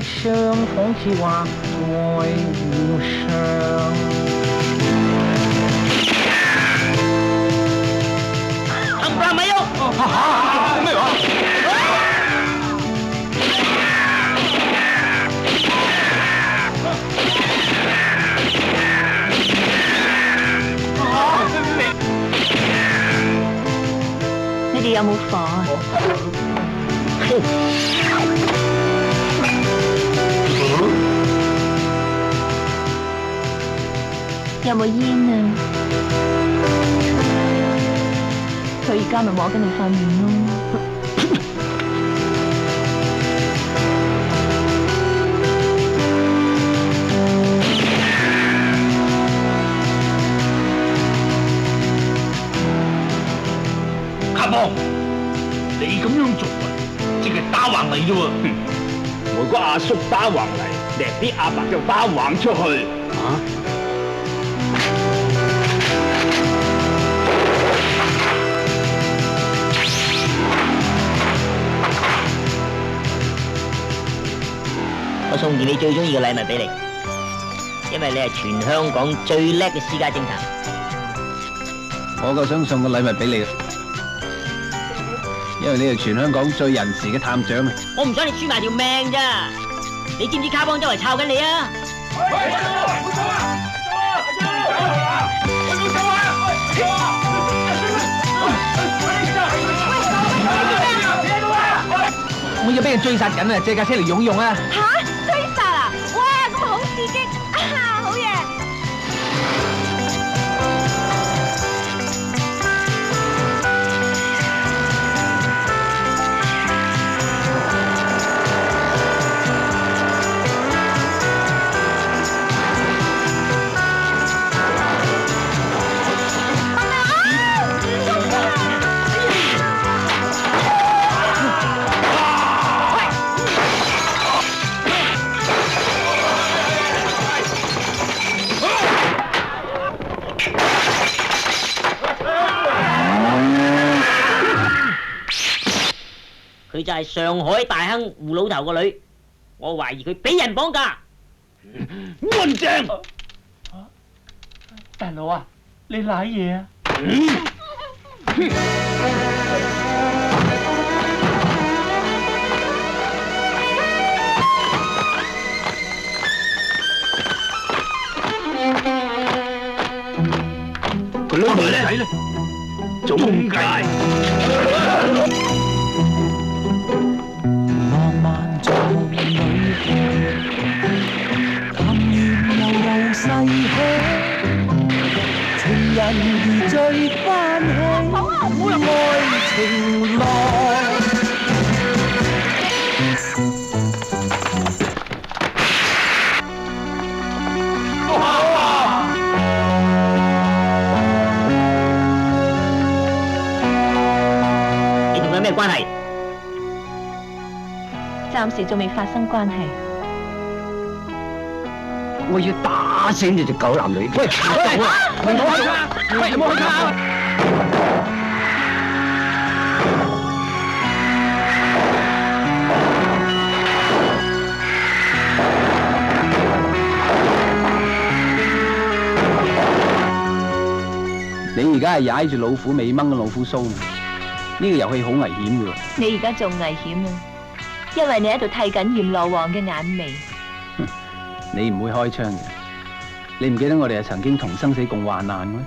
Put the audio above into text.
相仿似畫在湖上。冚唪唥咪喐！咩話？你哋有冇火啊？有冇煙啊？佢而家咪摸緊你塊面咯。卡邦，你咁樣做啊，即係打橫嚟啫喎！我個阿叔打橫嚟，你啲阿伯就打橫出去。我送件你最中意嘅禮物俾你，因為你係全香港最叻嘅私家偵探。我就想送個禮物俾你，因為你係全香港最仁慈嘅探長啊！我唔想你輸埋條命咋，你知唔知卡邦周圍抄緊你啊？我要俾人追殺緊啊！借架車嚟擁用啊！吓？追殺啊！哇，咁咪好刺激啊！好嘢！佢就係上海大亨胡老頭個女，我懷疑佢俾人綁架。安正，大佬啊，你賴嘢啊！佢攞嚟咧，中介。浪漫像旅途，但願流流逝去，情人如醉翻起，愛情來。你同佢有咩關係？暫時仲未發生關係。我要打死你隻狗男女！喂，唔好去啊！喂，有冇去啊？你而家係踩住老虎尾掹嘅老虎鬚，呢個遊戲好危險嘅喎。你而家仲危險啊！因為你喺度剃緊閻羅王嘅眼眉。你唔會開槍嘅，你唔記得我哋係曾經同生死共患難咩？